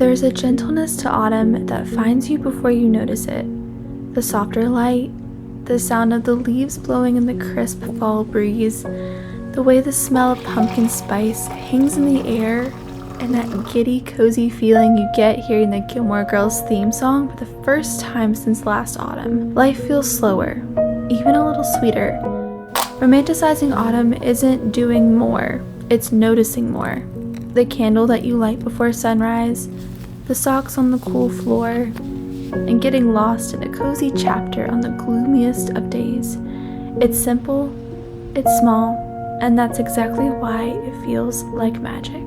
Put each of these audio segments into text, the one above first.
There's a gentleness to autumn that finds you before you notice it. The softer light, the sound of the leaves blowing in the crisp fall breeze, the way the smell of pumpkin spice hangs in the air, and that giddy, cozy feeling you get hearing the Gilmore Girls theme song for the first time since last autumn. Life feels slower, even a little sweeter. Romanticizing autumn isn't doing more, it's noticing more. The candle that you light before sunrise, the socks on the cool floor, and getting lost in a cozy chapter on the gloomiest of days. It's simple, it's small, and that's exactly why it feels like magic.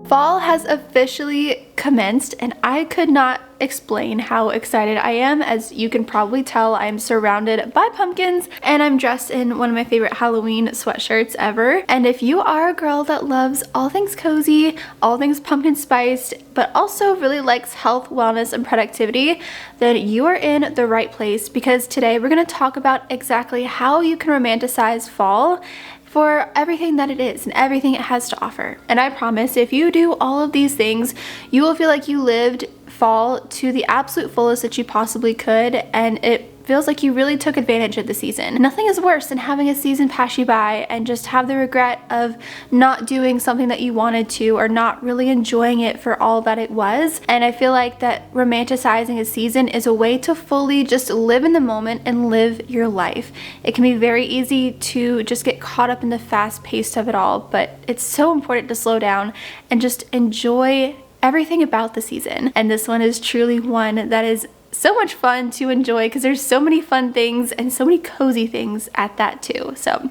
Fall has officially commenced, and I could not explain how excited I am. As you can probably tell, I'm surrounded by pumpkins and I'm dressed in one of my favorite Halloween sweatshirts ever. And if you are a girl that loves all things cozy, all things pumpkin spiced, but also really likes health, wellness, and productivity, then you are in the right place, because today we're going to talk about exactly how you can romanticize fall for everything that it is and everything it has to offer. And I promise, if you do all of these things, you will feel like you lived fall to the absolute fullest that you possibly could, and it feels like you really took advantage of the season. Nothing is worse than having a season pass you by and just have the regret of not doing something that you wanted to, or not really enjoying it for all that it was. And I feel like that romanticizing a season is a way to fully just live in the moment and live your life. It can be very easy to just get caught up in the fast pace of it all, but it's so important to slow down and just enjoy everything about the season. And this one is truly one that is so much fun to enjoy, because there's so many fun things and so many cozy things at that too. So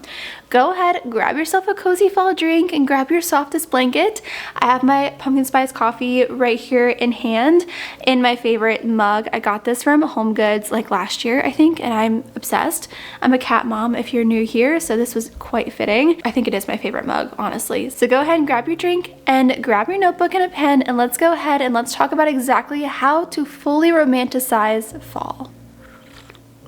go ahead, grab yourself a cozy fall drink and grab your softest blanket. I have my pumpkin spice coffee right here in hand in my favorite mug. I got this from Home Goods like last year, I think, and I'm obsessed. I'm a cat mom if you're new here, so this was quite fitting. I think it is my favorite mug, honestly. So go ahead and grab your drink and grab your notebook and a pen, and let's go ahead and let's talk about exactly how to fully romanticize fall.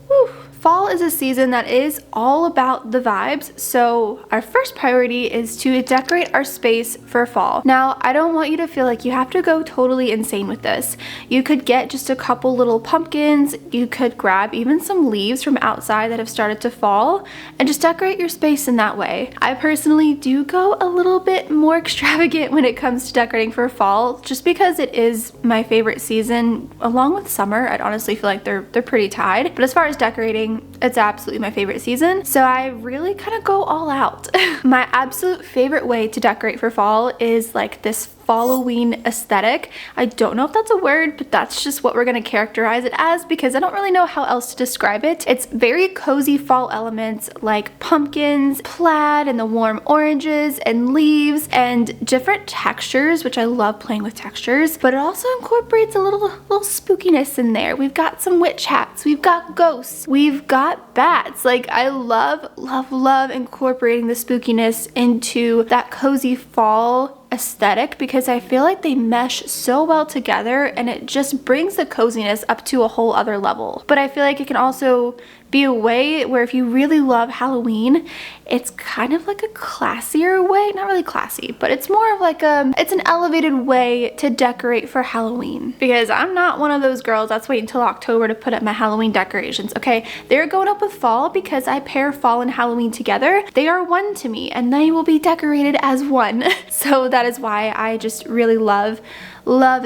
Whew. Fall is a season that is all about the vibes, so our first priority is to decorate our space for fall. Now, I don't want you to feel like you have to go totally insane with this. You could get just a couple little pumpkins, you could grab even some leaves from outside that have started to fall, and just decorate your space in that way. I personally do go a little bit more extravagant when it comes to decorating for fall, just because it is my favorite season along with summer. I'd honestly feel like they're pretty tied, but as far as decorating, it's absolutely my favorite season, so I really kind of go all out. My absolute favorite way to decorate for fall is like this Halloween aesthetic. I don't know if that's a word, but that's just what we're going to characterize it as, because I don't really know how else to describe it. It's very cozy fall elements like pumpkins, plaid, and the warm oranges and leaves and different textures, which I love playing with textures, but it also incorporates a little spookiness in there. We've got some witch hats, we've got ghosts, we've got bats. Like, I love incorporating the spookiness into that cozy fall aesthetic, because I feel like they mesh so well together and it just brings the coziness up to a whole other level. But I feel like it can also be a way where if you really love Halloween, it's kind of like a classier way, not really classy, but it's more of like it's an elevated way to decorate for Halloween. Because I'm not one of those girls that's waiting until October to put up my Halloween decorations, okay? They're going up with fall because I pair fall and Halloween together. They are one to me and they will be decorated as one. So that is why I just really love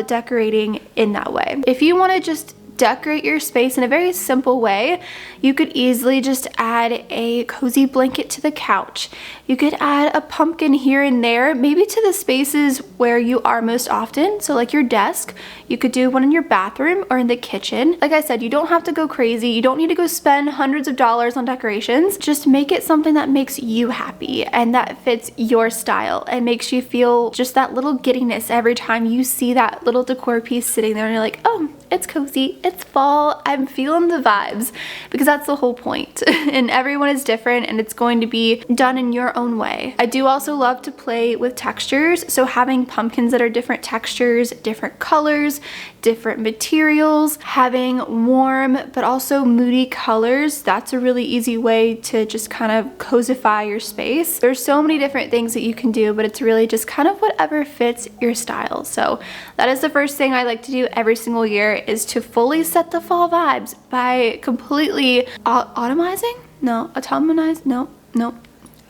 decorating in that way. If you want to just decorate your space in a very simple way, you could easily just add a cozy blanket to the couch. You could add a pumpkin here and there, maybe to the spaces where you are most often. So like your desk, you could do one in your bathroom or in the kitchen. Like I said, you don't have to go crazy. You don't need to go spend hundreds of dollars on decorations. Just make it something that makes you happy and that fits your style and makes you feel just that little giddiness every time you see that little decor piece sitting there and you're like, oh, it's cozy, it's fall, I'm feeling the vibes, because that's the whole point. And everyone is different and it's going to be done in your own way. I do also love to play with textures, so having pumpkins that are different textures, different colors, different materials, having warm but also moody colors, that's a really easy way to just kind of cozify your space. There's so many different things that you can do, but it's really just kind of whatever fits your style. So that is the first thing I like to do every single year, is to fully set the fall vibes by completely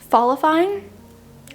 fallifying?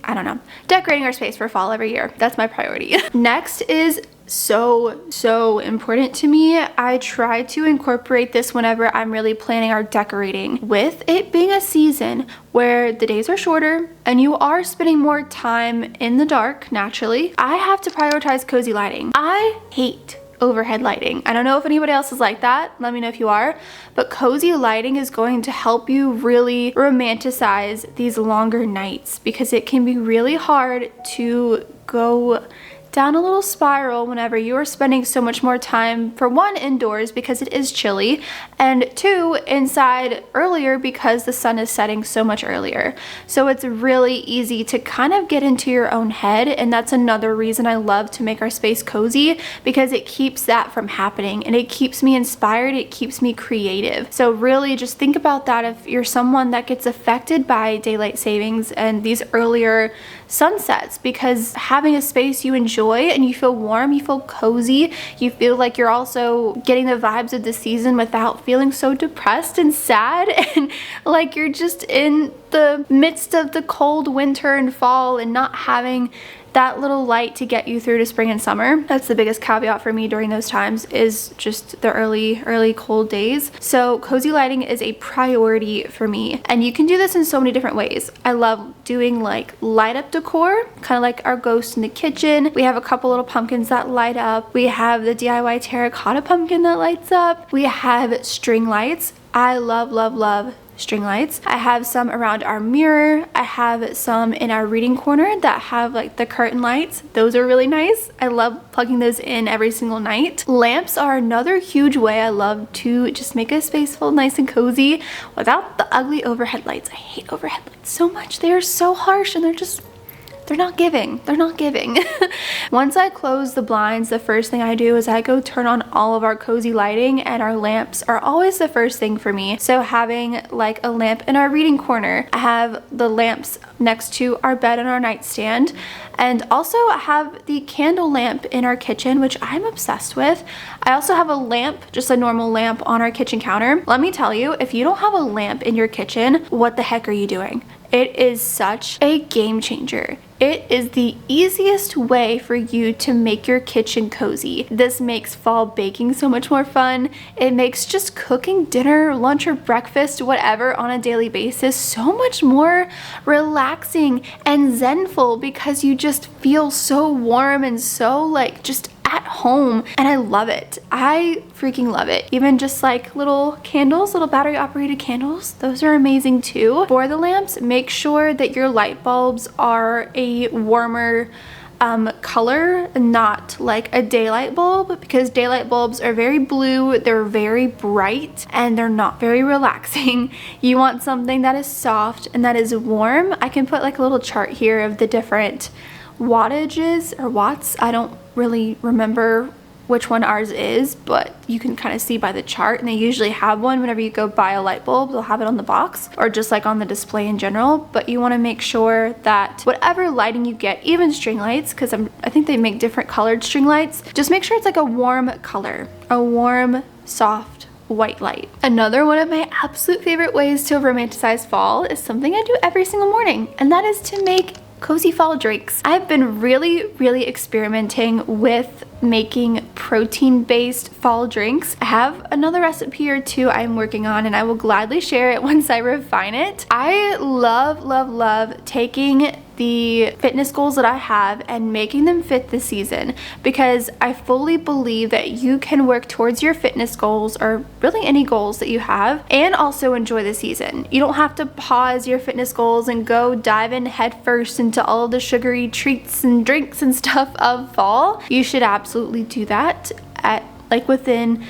I don't know. Decorating our space for fall every year. That's my priority. Next is so important to me. I try to incorporate this whenever I'm really planning our decorating. With it being a season where the days are shorter and you are spending more time in the dark, naturally, I have to prioritize cozy lighting. I hate overhead lighting. I don't know if anybody else is like that. Let me know if you are. But cozy lighting is going to help you really romanticize these longer nights, because it can be really hard to go down a little spiral whenever you are spending so much more time, for one, indoors because it is chilly, and two, inside earlier because the sun is setting so much earlier. So it's really easy to kind of get into your own head, and that's another reason I love to make our space cozy, because it keeps that from happening and it keeps me inspired, it keeps me creative. So really just think about that if you're someone that gets affected by daylight savings and these earlier sunsets, because having a space you enjoy and you feel warm, you feel cozy, you feel like you're also getting the vibes of the season without feeling so depressed and sad and like you're just in the midst of the cold winter and fall and not having that little light to get you through to spring and summer. That's the biggest caveat for me during those times, is just the early cold days. So cozy lighting is a priority for me, and you can do this in so many different ways. I love doing like light up decor, kind of like our ghost in the kitchen. We have a couple little pumpkins that light up. We have the DIY terracotta pumpkin that lights up. We have string lights. I love string lights. I have some around our mirror. I have some in our reading corner that have like the curtain lights. Those are really nice. I love plugging those in every single night. Lamps are another huge way I love to just make a space feel nice and cozy without the ugly overhead lights. I hate overhead lights so much. They are so harsh and they're not giving. Once I close the blinds, the first thing I do is I go turn on all of our cozy lighting, and our lamps are always the first thing for me. So having like a lamp in our reading corner, I have the lamps next to our bed and our nightstand, and also I have the candle lamp in our kitchen, which I'm obsessed with. I also have a lamp, just a normal lamp, on our kitchen counter. Let me tell you, if you don't have a lamp in your kitchen, what the heck are you doing? It is such a game changer. It is the easiest way for you to make your kitchen cozy. This makes fall baking so much more fun. It makes just cooking dinner, lunch, or breakfast, whatever, on a daily basis so much more relaxing and zenful, because you just feel so warm and so like just at home, and I love it. I freaking love it. Even just like little candles, little battery operated candles, those are amazing too. For the lamps, make sure that your light bulbs are a warmer color, not like a daylight bulb, because daylight bulbs are very blue, they're very bright, and they're not very relaxing. You want something that is soft and that is warm. I can put like a little chart here of the different wattages or watts. I don't really remember which one ours is, but you can kind of see by the chart, and they usually have one whenever you go buy a light bulb. They'll have it on the box or just like on the display in general. But you want to make sure that whatever lighting you get, even string lights, because I think they make different colored string lights, just make sure it's like a warm color, a warm, soft white light. Another one of my absolute favorite ways to romanticize fall is something I do every single morning, and that is to make cozy fall drinks. I've been really experimenting with making protein-based fall drinks. I have another recipe or two I'm working on, and I will gladly share it once I refine it. I love taking the fitness goals that I have and making them fit the season, because I fully believe that you can work towards your fitness goals, or really any goals that you have, and also enjoy the season. You don't have to pause your fitness goals and go dive in head first into all of the sugary treats and drinks and stuff of fall. You should absolutely do that at like within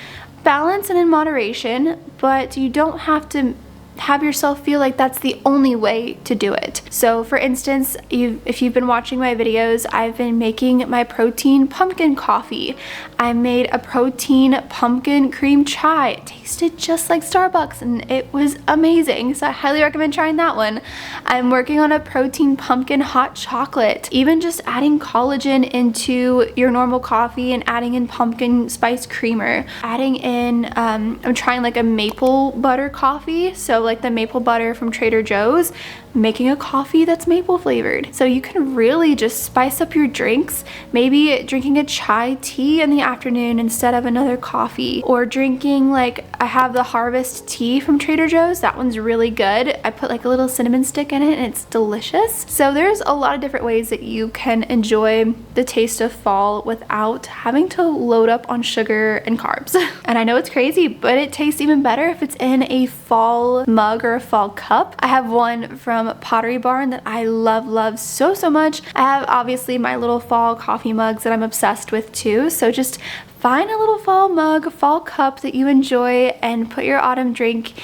balance and in moderation, but you don't have to have yourself feel like that's the only way to do it. So for instance, if you've been watching my videos, I've been making my protein pumpkin coffee. I made a protein pumpkin cream chai. It tasted just like Starbucks and it was amazing, so I highly recommend trying that one. I'm working on a protein pumpkin hot chocolate. Even just adding collagen into your normal coffee and adding in pumpkin spice creamer. Adding in, I'm trying like a maple butter coffee, so like the maple butter from Trader Joe's, making a coffee that's maple flavored. So you can really just spice up your drinks, maybe drinking a chai tea in the afternoon instead of another coffee, or drinking, like I have the Harvest tea from Trader Joe's. That one's really good. I put like a little cinnamon stick in it and it's delicious. So there's a lot of different ways that you can enjoy the taste of fall without having to load up on sugar and carbs. And I know it's crazy, but it tastes even better if it's in a fall mug or a fall cup. I have one from Pottery Barn that I love so much. I have obviously my little fall coffee mugs that I'm obsessed with too, so just find a little fall mug, fall cup that you enjoy and put your autumn drink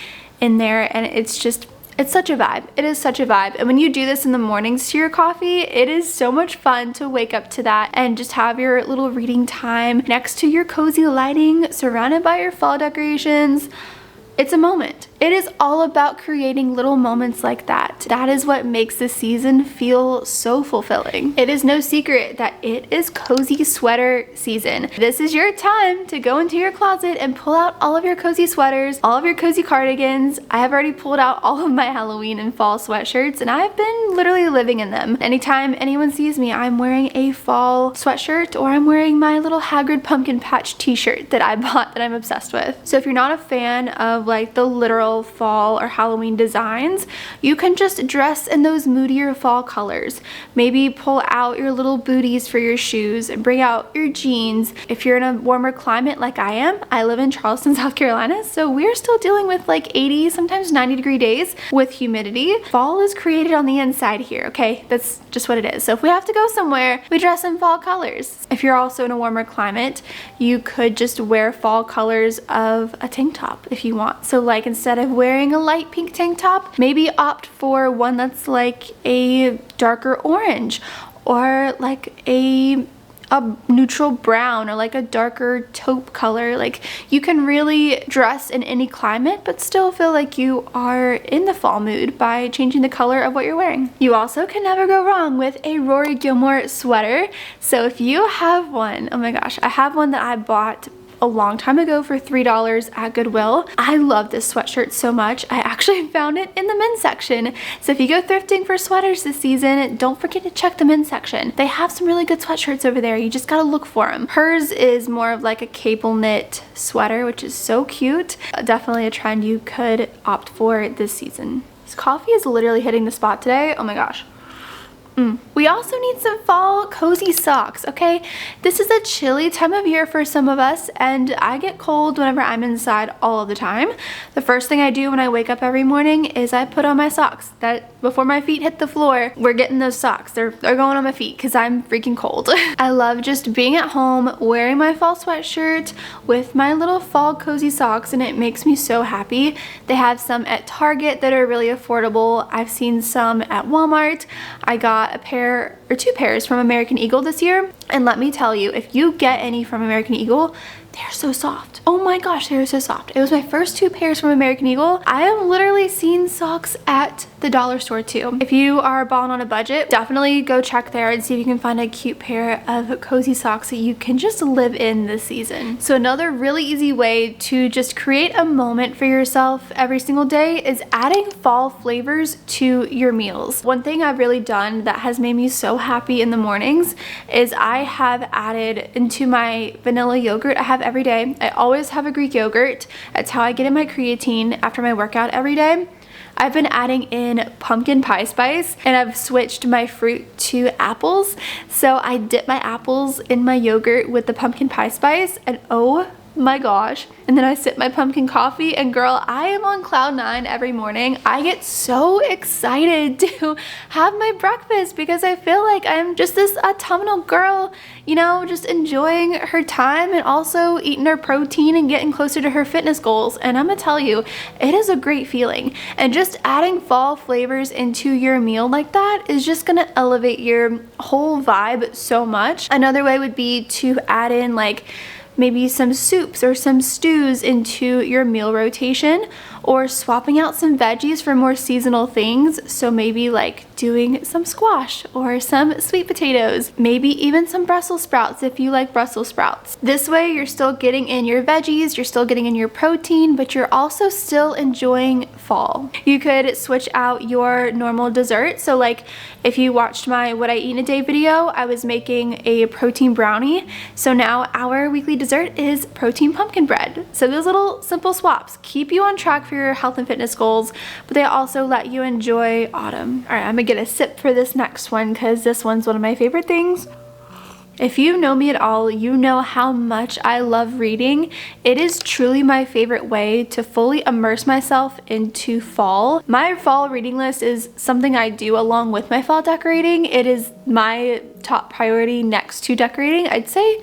in there, and it's such a vibe. It is such a vibe. And when you do this in the mornings to your coffee, it is so much fun to wake up to that and just have your little reading time next to your cozy lighting, surrounded by your fall decorations. It's a moment. It is all about creating little moments like that. That is what makes the season feel so fulfilling. It is no secret that it is cozy sweater season. This is your time to go into your closet and pull out all of your cozy sweaters, all of your cozy cardigans. I have already pulled out all of my Halloween and fall sweatshirts and I've been literally living in them. Anytime anyone sees me, I'm wearing a fall sweatshirt or I'm wearing my little Hagrid pumpkin patch t-shirt that I bought that I'm obsessed with. So if you're not a fan of like the literal fall or Halloween designs, you can just dress in those moodier fall colors. Maybe pull out your little booties for your shoes and bring out your jeans. If you're in a warmer climate like I am, I live in Charleston, South Carolina, so we're still dealing with like 80, sometimes 90-degree days with humidity. Fall is created on the inside here, okay? That's just what it is. So if we have to go somewhere, we dress in fall colors. If you're also in a warmer climate, you could just wear fall colors of a tank top if you want. So like instead of wearing a light pink tank top, maybe opt for one that's like a darker orange or like a neutral brown or like a darker taupe color. Like you can really dress in any climate but still feel like you are in the fall mood by changing the color of what you're wearing. You also can never go wrong with a Rory Gilmore sweater. So if you have one, oh my gosh, I have one that I bought a long time ago for $3 at Goodwill. I love this sweatshirt so much. I actually found it in the men's section. So if you go thrifting for sweaters this season, don't forget to check the men's section. They have some really good sweatshirts over there. You just gotta look for them. Hers is more of like a cable knit sweater, which is so cute. Definitely a trend you could opt for this season. This coffee is literally hitting the spot today. Oh my gosh. We also need some fall cozy socks, okay? This is a chilly time of year for some of us, and I get cold whenever I'm inside all of the time. The first thing I do when I wake up every morning is I put on my socks. That before my feet hit the floor, we're getting those socks. They're going on my feet because I'm freaking cold. I love just being at home, wearing my fall sweatshirt with my little fall cozy socks, and it makes me so happy. They have some at Target that are really affordable. I've seen some at Walmart. I got a pair or two pairs from American Eagle this year, and let me tell you, if you get any from American Eagle, they're so soft. Oh my gosh, they're so soft. It was my first two pairs from American Eagle. I have literally seen socks at the dollar store too. If you are balling on a budget, definitely go check there and see if you can find a cute pair of cozy socks that you can just live in this season. So another really easy way to just create a moment for yourself every single day is adding fall flavors to your meals. One thing I've really done that has made me so happy in the mornings is I have added into my vanilla yogurt I have every day. I always have a Greek yogurt. That's how I get in my creatine after my workout every day. I've been adding in pumpkin pie spice, and I've switched my fruit to apples. So I dip my apples in my yogurt with the pumpkin pie spice, and oh my gosh. And then I sip my pumpkin coffee, and girl, I am on cloud 9 every morning. I get so excited to have my breakfast because I feel like I'm just this autumnal girl, you know, just enjoying her time and also eating her protein and getting closer to her fitness goals. And I'm gonna tell you, it is a great feeling. And just adding fall flavors into your meal like that is just gonna elevate your whole vibe so much. Another way would be to add in like maybe some soups or some stews into your meal rotation, or swapping out some veggies for more seasonal things. So maybe like doing some squash or some sweet potatoes, maybe even some Brussels sprouts if you like Brussels sprouts. This way you're still getting in your veggies, you're still getting in your protein, but you're also still enjoying fall. You could switch out your normal dessert. So like if you watched my what I eat in a day video, I was making a protein brownie. So now our weekly dessert is protein pumpkin bread. So those little simple swaps keep you on track for your health and fitness goals, but they also let you enjoy autumn. All right, I'm gonna get a sip for this next one because this one's one of my favorite things. If you know me at all, you know how much I love reading. It is truly my favorite way to fully immerse myself into fall. My fall reading list is something I do along with my fall decorating. It is my top priority next to decorating. I'd say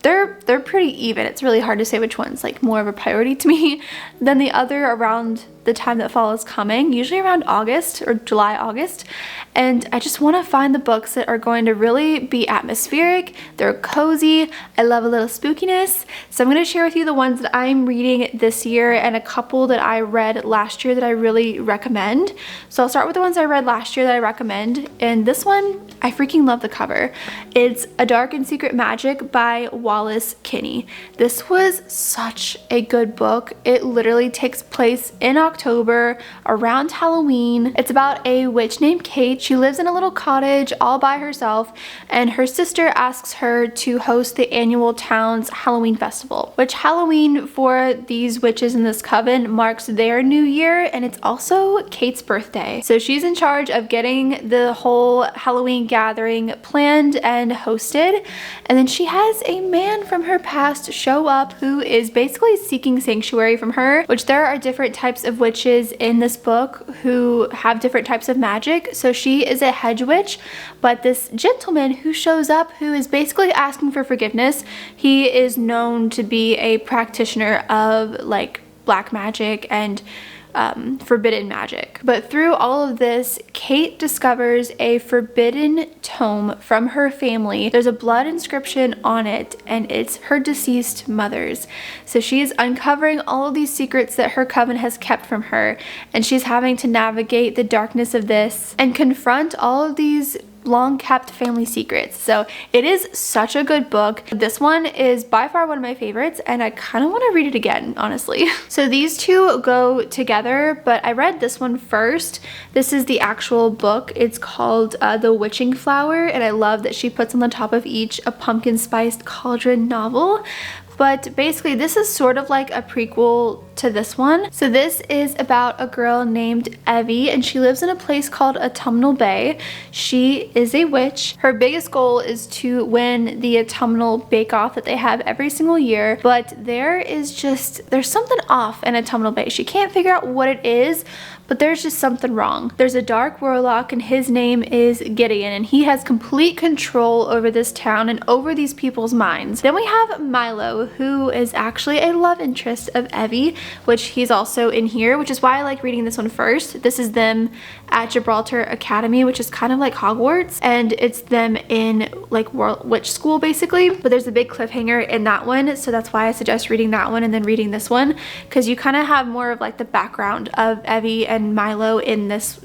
they're pretty even. It's really hard to say which one's like more of a priority to me than the other around the time that fall is coming, usually around August or July, August. And I just want to find the books that are going to really be atmospheric, they're cozy, I love a little spookiness. So I'm going to share with you the ones that I'm reading this year and a couple that I read last year that I really recommend. So I'll start with the ones I read last year that I recommend. And this one, I freaking love the cover. It's A Dark and Secret Magic by Wallace Kinney. This was such a good book. It literally takes place in October around Halloween. It's about a witch named Kate. She lives in a little cottage all by herself, and her sister asks her to host the annual town's Halloween festival, which Halloween for these witches in this coven marks their new year, and it's also Kate's birthday. So she's in charge of getting the whole Halloween gathering planned and hosted, and then she has a man from her past show up who is basically seeking sanctuary from her, which there are different types of witches in this book who have different types of magic. So she is a hedge witch, but this gentleman who shows up who is basically asking for forgiveness, he is known to be a practitioner of like black magic and forbidden magic. But through all of this, Kate discovers a forbidden tome from her family. There's a blood inscription on it, and it's her deceased mother's. So she is uncovering all of these secrets that her coven has kept from her, and she's having to navigate the darkness of this and confront all of these long kept family secrets. So it is such a good book. This one is by far one of my favorites, and I kind of want to read it again, honestly. So these two go together, but I read this one first. This is the actual book. It's called The Witching Flower, and I love that she puts on the top of each a pumpkin spiced cauldron novel. But basically this is sort of like a prequel to this one. So this is about a girl named Evie, and she lives in a place called Autumnal Bay. She is a witch. Her biggest goal is to win the autumnal bake-off that they have every single year, but there's something off in Autumnal Bay. She can't figure out what it is, but there's just something wrong. There's a dark warlock, and his name is Gideon, and he has complete control over this town and over these people's minds. Then we have Milo, who is actually a love interest of Evie, which he's also in here, which is why I like reading this one first. This is them at Gibraltar Academy, which is kind of like Hogwarts, and it's them in like witch school basically. But there's a big cliffhanger in that one, so that's why I suggest reading that one and then reading this one, because you kind of have more of like the background of Evie and Milo in this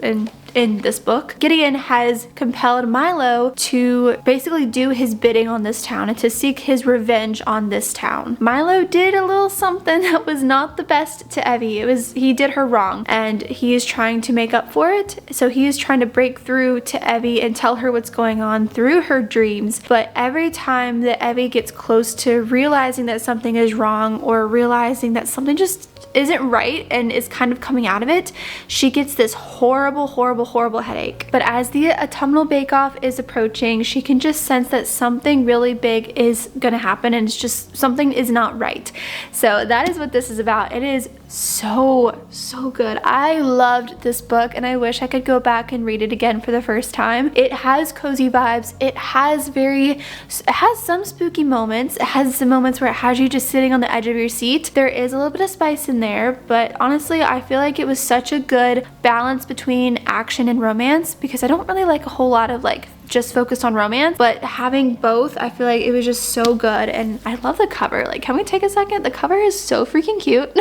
book. Gideon has compelled Milo to basically do his bidding on this town and to seek his revenge on this town. Milo did a little something that was not the best to Evie. He did her wrong and he is trying to make up for it. So he is trying to break through to Evie and tell her what's going on through her dreams. But every time that Evie gets close to realizing that something is wrong or realizing that something just isn't right and is kind of coming out of it, she gets this horrible, horrible, horrible headache. But as the autumnal bake-off is approaching, she can just sense that something really big is gonna happen and it's just something is not right. So that is what this is about. It is so good. I loved this book and I wish I could go back and read it again for the first time. It has cozy vibes. It has some spooky moments. It has some moments where it has you just sitting on the edge of your seat. There is a little bit of spice in there, but honestly I feel like it was such a good balance between action and romance, because I don't really like a whole lot of like just focused on romance, but having both, I feel like it was just so good. And I love the cover. Like, can we take a second? The cover is so freaking cute.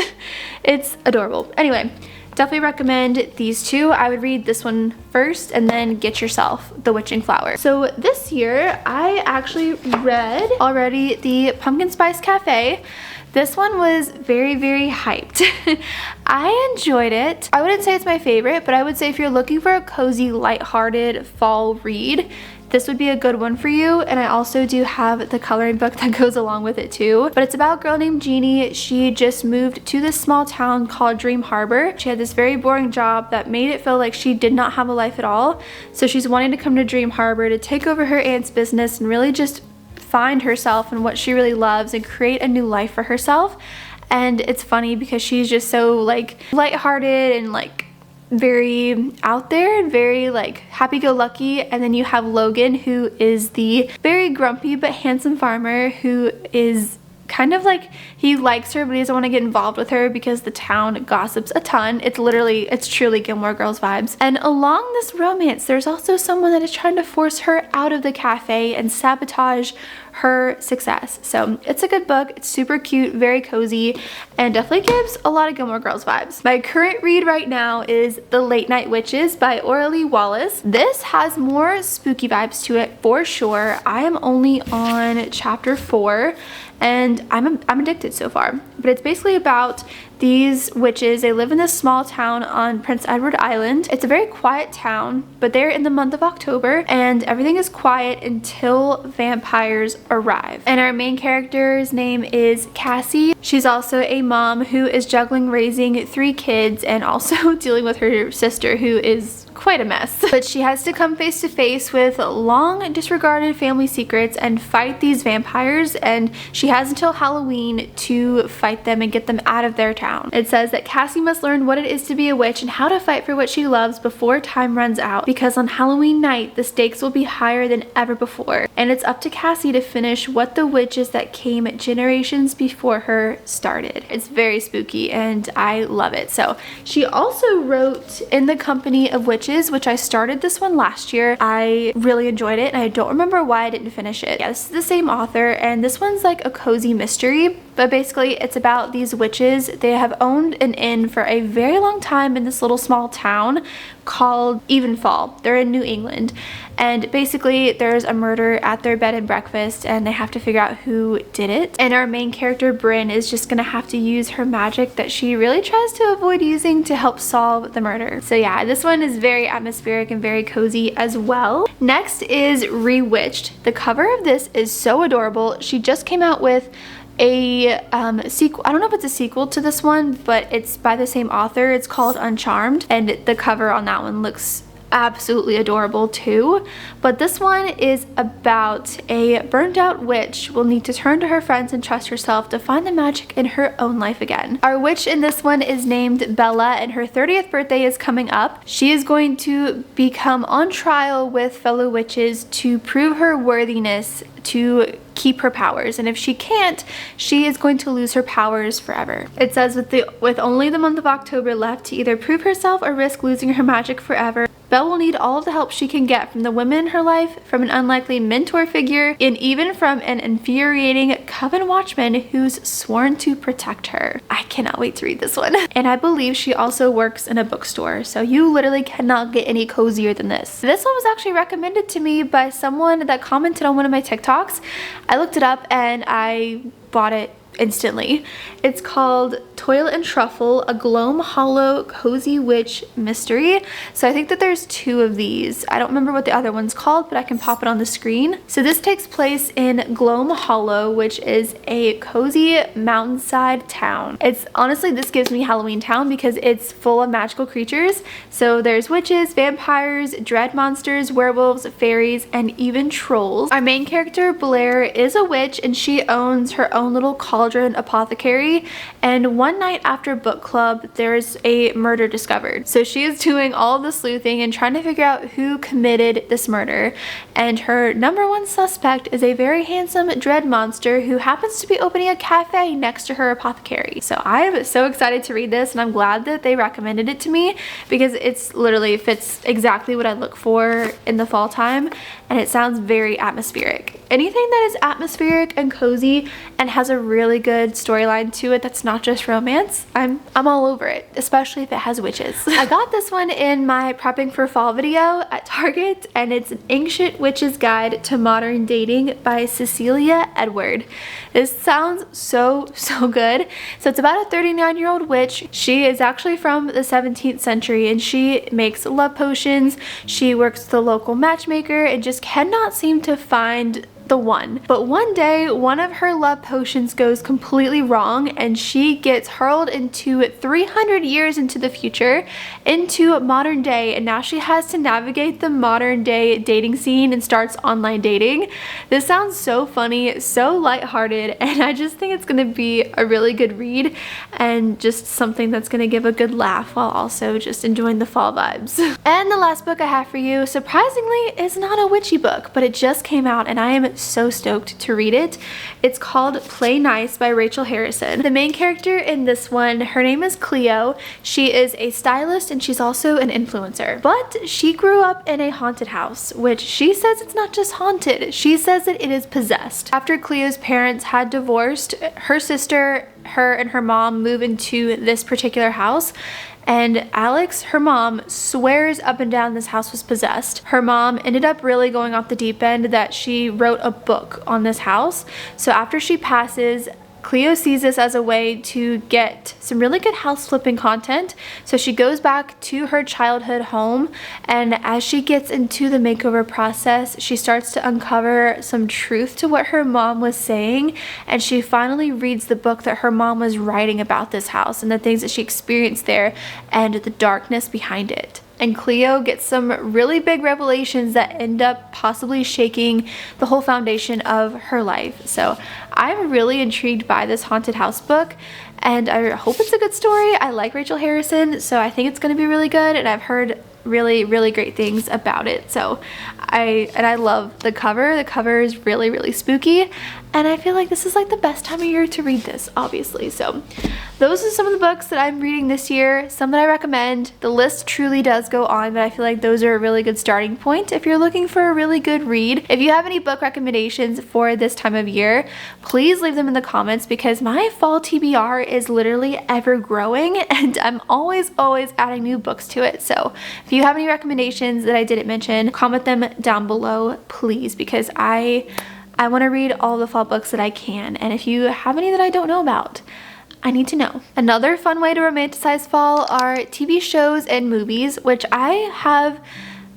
It's adorable. Anyway, definitely recommend these two. I would read this one first and then get yourself The Witching Flower. So this year I actually read already the Pumpkin Spice Cafe. This one was very, very hyped. I enjoyed it. I wouldn't say it's my favorite, but I would say if you're looking for a cozy, lighthearted fall read, this would be a good one for you. And I also do have the coloring book that goes along with it too. But it's about a girl named Jeannie. She just moved to this small town called Dream Harbor. She had this very boring job that made it feel like she did not have a life at all. So she's wanting to come to Dream Harbor to take over her aunt's business and really just find herself and what she really loves and create a new life for herself. And it's funny because she's just so like lighthearted and like very out there and very like happy-go-lucky. And then you have Logan, who is the very grumpy but handsome farmer who is kind of like, he likes her but he doesn't want to get involved with her because the town gossips a ton. It's truly Gilmore Girls vibes. And along this romance, there's also someone that is trying to force her out of the cafe and sabotage her success. So it's a good book. It's super cute, very cozy, and definitely gives a lot of Gilmore Girls vibes. My current read right now is The Late Night Witches by Aurelie Wallace. This has more spooky vibes to it for sure. I am only on chapter 4 and I'm addicted so far. But it's basically about these witches. They live in this small town on Prince Edward Island. It's a very quiet town, but they're in the month of October and everything is quiet until vampires arrive. And our main character's name is Cassie. She's also a mom who is juggling raising 3 kids and also dealing with her sister, who is quite a mess. But she has to come face to face with long disregarded family secrets and fight these vampires, and she has until Halloween to fight them and get them out of their town. It says that Cassie must learn what it is to be a witch and how to fight for what she loves before time runs out, because on Halloween night the stakes will be higher than ever before, and it's up to Cassie to finish what the witches that came generations before her started. It's very spooky and I love it. So she also wrote In the Company of Witches, which I started this one last year. I really enjoyed it and I don't remember why I didn't finish it. Yeah, this is the same author, and this one's like a cozy mystery, but basically it's about these witches. They have owned an inn for a very long time in this little small town called Evenfall. They're in New England, and basically there's a murder at their bed and breakfast and they have to figure out who did it. And our main character Bryn is just gonna have to use her magic that she really tries to avoid using to help solve the murder. So yeah, this one is very atmospheric and very cozy as well. Next is Rewitched. The cover of this is so adorable. She just came out with a sequel. I don't know if it's a sequel to this one, but it's by the same author. It's called Uncharmed, and the cover on that one looks absolutely adorable too. But this one is about a burned out witch will need to turn to her friends and trust herself to find the magic in her own life again. Our witch in this one is named Bella, and her 30th birthday is coming up. She is going to become on trial with fellow witches to prove her worthiness to keep her powers, and if she can't, she is going to lose her powers forever. It says with only the month of October left to either prove herself or risk losing her magic forever, Belle will need all of the help she can get from the women in her life, from an unlikely mentor figure, and even from an infuriating coven watchman who's sworn to protect her. I cannot wait to read this one. And I believe she also works in a bookstore, so you literally cannot get any cozier than this. This one was actually recommended to me by someone that commented on one of my TikToks. I looked it up and I bought it instantly. It's called Toil and Truffle, a Gloam Hollow Cozy Witch Mystery. So I think that there's 2 of these. I don't remember what the other one's called, but I can pop it on the screen. So this takes place in Gloam Hollow, which is a cozy mountainside town. It's honestly, this gives me Halloween Town because it's full of magical creatures. So there's witches, vampires, dread monsters, werewolves, fairies, and even trolls. Our main character, Blair, is a witch and she owns her own little cauldron apothecary, and one night after book club there's a murder discovered. So she is doing all the sleuthing and trying to figure out who committed this murder, and her number 1 suspect is a very handsome dread monster who happens to be opening a cafe next to her apothecary. So I'm so excited to read this, and I'm glad that they recommended it to me because it's literally fits exactly what I look for in the fall time, and it sounds very atmospheric. Anything that is atmospheric and cozy and has a really good storyline to it that's not just romance, I'm all over it, especially if it has witches. I got this one in my prepping for fall video at Target, and it's An Ancient Witch's Guide to Modern Dating by Cecilia Edward. This sounds so good. So it's about a 39-year-old witch. She is actually from the 17th century and she makes love potions. She works with the local matchmaker and just cannot seem to find the one. But one day, one of her love potions goes completely wrong and she gets hurled into 300 years into the future, into modern day, and now she has to navigate the modern day dating scene and starts online dating. This sounds so funny, so lighthearted, and I just think it's gonna be a really good read and just something that's gonna give a good laugh while also just enjoying the fall vibes. And the last book I have for you, surprisingly, is not a witchy book, but it just came out and I am so stoked to read it. It's called Play Nice by Rachel Harrison. The main character in this one, her name is Cleo. She is a stylist and she's also an influencer. But she grew up in a haunted house, which she says it's not just haunted. She says that it is possessed. After Cleo's parents had divorced, her sister, her and her mom move into this particular house. And Alex, her mom, swears up and down this house was possessed. Her mom ended up really going off the deep end that she wrote a book on this house. So after she passes, Cleo sees this as a way to get some really good house flipping content. So she goes back to her childhood home, and as she gets into the makeover process, she starts to uncover some truth to what her mom was saying, and she finally reads the book that her mom was writing about this house and the things that she experienced there and the darkness behind it. And Cleo gets some really big revelations that end up possibly shaking the whole foundation of her life. So I'm really intrigued by this haunted house book, and I hope it's a good story. I like Rachel Harrison, so I think it's going to be really good, and I've heard really great things about it. So I love the cover. The cover is really spooky, and I feel like this is like the best time of year to read this, obviously. So those are some of the books that I'm reading this year, some that I recommend. The list truly does go on, but I feel like those are a really good starting point if you're looking for a really good read. If you have any book recommendations for this time of year, please leave them in the comments because my fall TBR is literally ever growing and I'm always adding new books to it. So if you have any recommendations that I didn't mention, comment them down below, please, because I want to read all the fall books that I can, and if you have any that I don't know about, I need to know. Another fun way to romanticize fall are TV shows and movies, which I have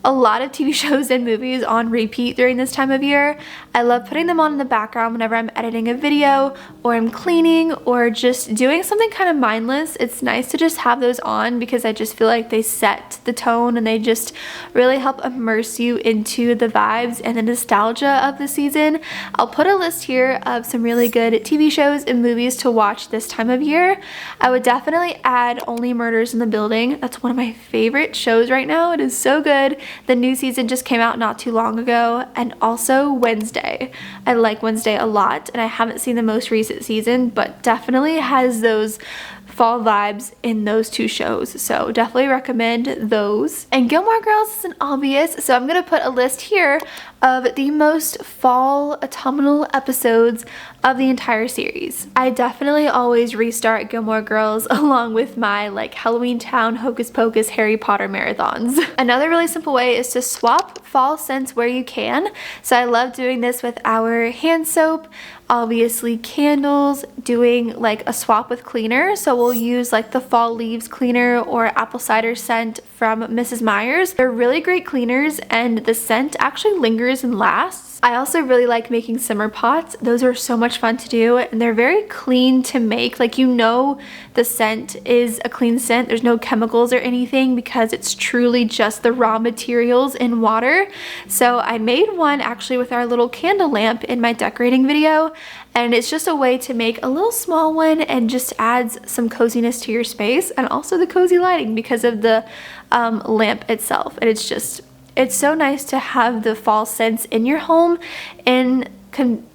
a lot of TV shows and movies on repeat during this time of year. I love putting them on in the background whenever I'm editing a video or I'm cleaning or just doing something kind of mindless. It's nice to just have those on because I just feel like they set the tone and they just really help immerse you into the vibes and the nostalgia of the season. I'll put a list here of some really good TV shows and movies to watch this time of year. I would definitely add Only Murders in the Building. That's one of my favorite shows right now. It is so good. The new season just came out not too long ago, and also Wednesday. I like Wednesday a lot, and I haven't seen the most recent season, but definitely has those fall vibes in those two shows, so definitely recommend those. And Gilmore Girls is an obvious, so I'm gonna put a list here of the most fall autumnal episodes of the entire series. I definitely always restart Gilmore Girls along with my like Halloween Town, Hocus Pocus, Harry Potter marathons. Another really simple way is to swap fall scents where you can. So I love doing this with our hand soap. obviously candles, doing like a swap with cleaner. So we'll use like the fall leaves cleaner or apple cider scent from Mrs. Meyer's. They're really great cleaners and the scent actually lingers and lasts. I also really like making simmer pots. Those are so much fun to do and they're very clean to make. Like, you know, the scent is a clean scent. There's no chemicals or anything because it's truly just the raw materials in water. So I made one actually with our little candle lamp in my decorating video, and it's just a way to make a little small one and just adds some coziness to your space and also the cozy lighting because of the lamp itself. And it's so nice to have the fall scents in your home in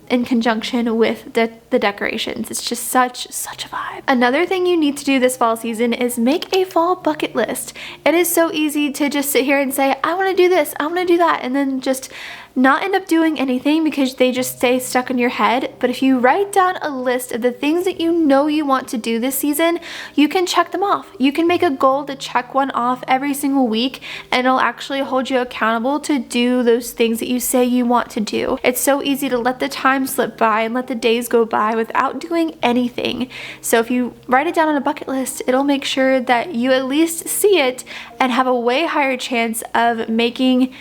conjunction with the decorations. It's just such a vibe. Another thing you need to do this fall season is make a fall bucket list. It is so easy to just sit here and say, I want to do this, I want to do that, and then just not end up doing anything because they just stay stuck in your head. But if you write down a list of the things that you know you want to do this season, you can check them off. You can make a goal to check one off every single week, and it'll actually hold you accountable to do those things that you say you want to do. It's so easy to let the time slip by and let the days go by without doing anything. So if you write it down on a bucket list, it'll make sure that you at least see it and have a way higher chance of making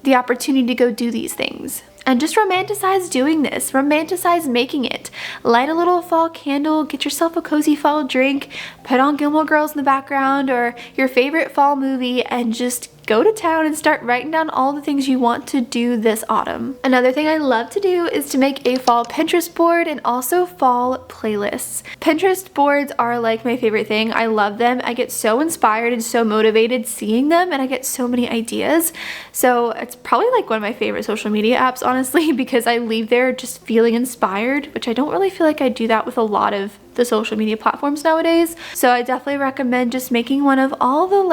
the opportunity to go do these things. And just romanticize doing this. Romanticize making it. Light a little fall candle, get yourself a cozy fall drink, put on Gilmore Girls in the background or your favorite fall movie, and just go to town and start writing down all the things you want to do this autumn. Another thing I love to do is to make a fall Pinterest board and also fall playlists. Pinterest boards are like my favorite thing. I love them. I get so inspired and so motivated seeing them, and I get so many ideas. So it's probably like one of my favorite social media apps, honestly, because I leave there just feeling inspired, which I don't really feel like I do that with a lot of the social media platforms nowadays. So I definitely recommend just making one of all the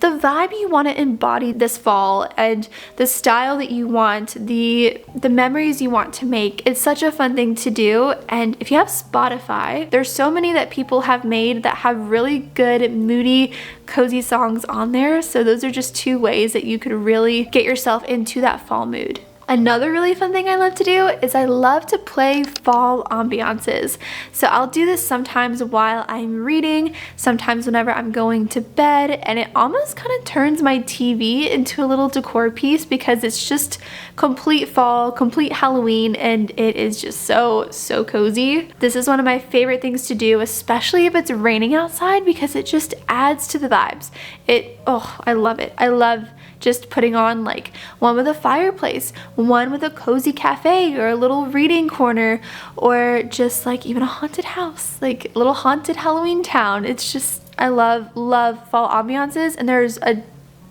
vibe you want to embody this fall and the style that you want, the memories you want to make. It's such a fun thing to do. And if you have Spotify, there's so many that people have made that have really good moody cozy songs on there. So those are just two ways that you could really get yourself into that fall mood. Another really fun thing I love to do is I love to play fall ambiances. So I'll do this sometimes while I'm reading, sometimes whenever I'm going to bed, and it almost kind of turns my TV into a little decor piece because it's just complete fall, complete Halloween, and it is just so cozy. This is one of my favorite things to do, especially if it's raining outside, because it just adds to the vibes. I love it. I love just putting on like one with a fireplace, one with a cozy cafe or a little reading corner, or just like even a haunted house, like a little haunted Halloween town. It's just, I love fall ambiances, and there's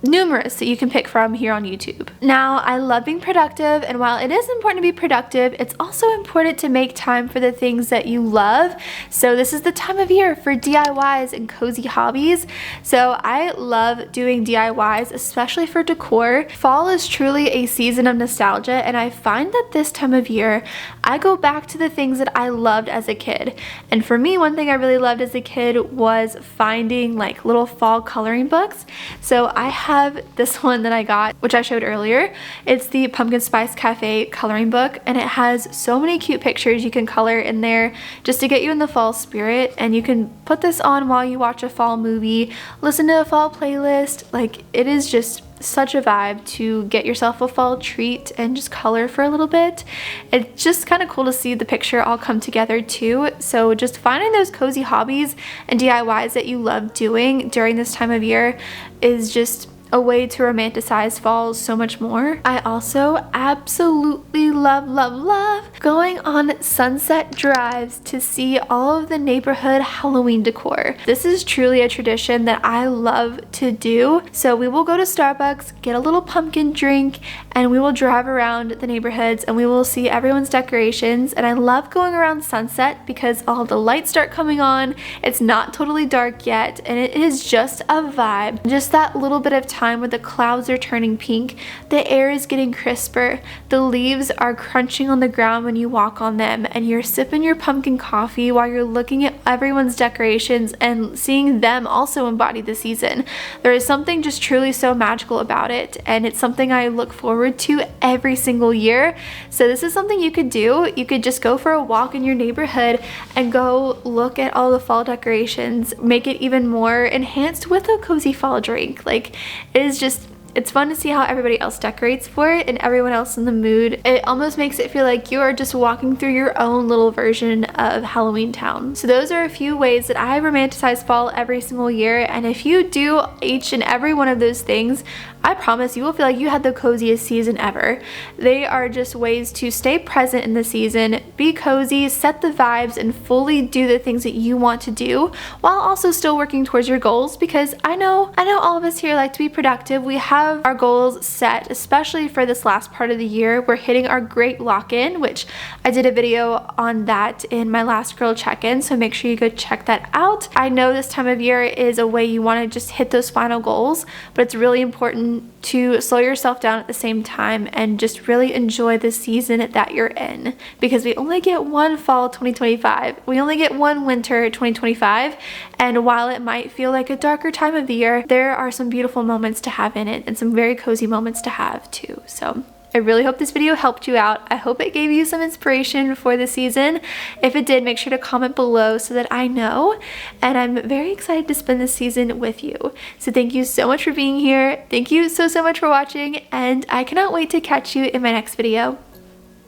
numerous that you can pick from here on YouTube. Now, I love being productive, and while it is important to be productive, it's also important to make time for the things that you love. So this is the time of year for DIYs and cozy hobbies. So I love doing DIYs, especially for decor. Fall is truly a season of nostalgia, and I find that this time of year, I go back to the things that I loved as a kid. And for me, one thing I really loved as a kid was finding like little fall coloring books. So I have this one that I got, which I showed earlier. It's the Pumpkin Spice Cafe coloring book, and it has so many cute pictures you can color in there just to get you in the fall spirit. And you can put this on while you watch a fall movie, listen to a fall playlist. Like, it is just such a vibe to get yourself a fall treat and just color for a little bit. It's just kind of cool to see the picture all come together too. So just finding those cozy hobbies and DIYs that you love doing during this time of year is just a way to romanticize fall so much more. I also absolutely love going on sunset drives to see all of the neighborhood Halloween decor. This is truly a tradition that I love to do. So we will go to Starbucks, get a little pumpkin drink, and we will drive around the neighborhoods and we will see everyone's decorations. And I love going around sunset because all the lights start coming on. It's not totally dark yet, and it is just a vibe. Just that little bit of time time when the clouds are turning pink, the air is getting crisper, the leaves are crunching on the ground when you walk on them, and you're sipping your pumpkin coffee while you're looking at everyone's decorations and seeing them also embody the season. There is something just truly so magical about it, and it's something I look forward to every single year. So this is something you could do. You could just go for a walk in your neighborhood and go look at all the fall decorations, make it even more enhanced with a cozy fall drink. Like, it is just, it's fun to see how everybody else decorates for it and everyone else in the mood. It almost makes it feel like you are just walking through your own little version of Halloween Town. So those are a few ways that I romanticize fall every single year, and if you do each and every one of those things, I promise you will feel like you had the coziest season ever. They are just ways to stay present in the season, be cozy, set the vibes, and fully do the things that you want to do while also still working towards your goals, because I know all of us here like to be productive. We have our goals set, especially for this last part of the year. We're hitting our great lock-in, which I did a video on that in my last girl check-in, so make sure you go check that out. I know this time of year is a way you want to just hit those final goals, but it's really important to slow yourself down at the same time and just really enjoy the season that you're in, because we only get one fall 2025. We only get one winter 2025, and while it might feel like a darker time of the year, there are some beautiful moments to have in it and some very cozy moments to have too. So I really hope this video helped you out. I hope it gave you some inspiration for the season. If it did, make sure to comment below so that I know. And I'm very excited to spend this season with you. So thank you so much for being here. Thank you so much for watching, and I cannot wait to catch you in my next video.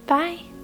Bye.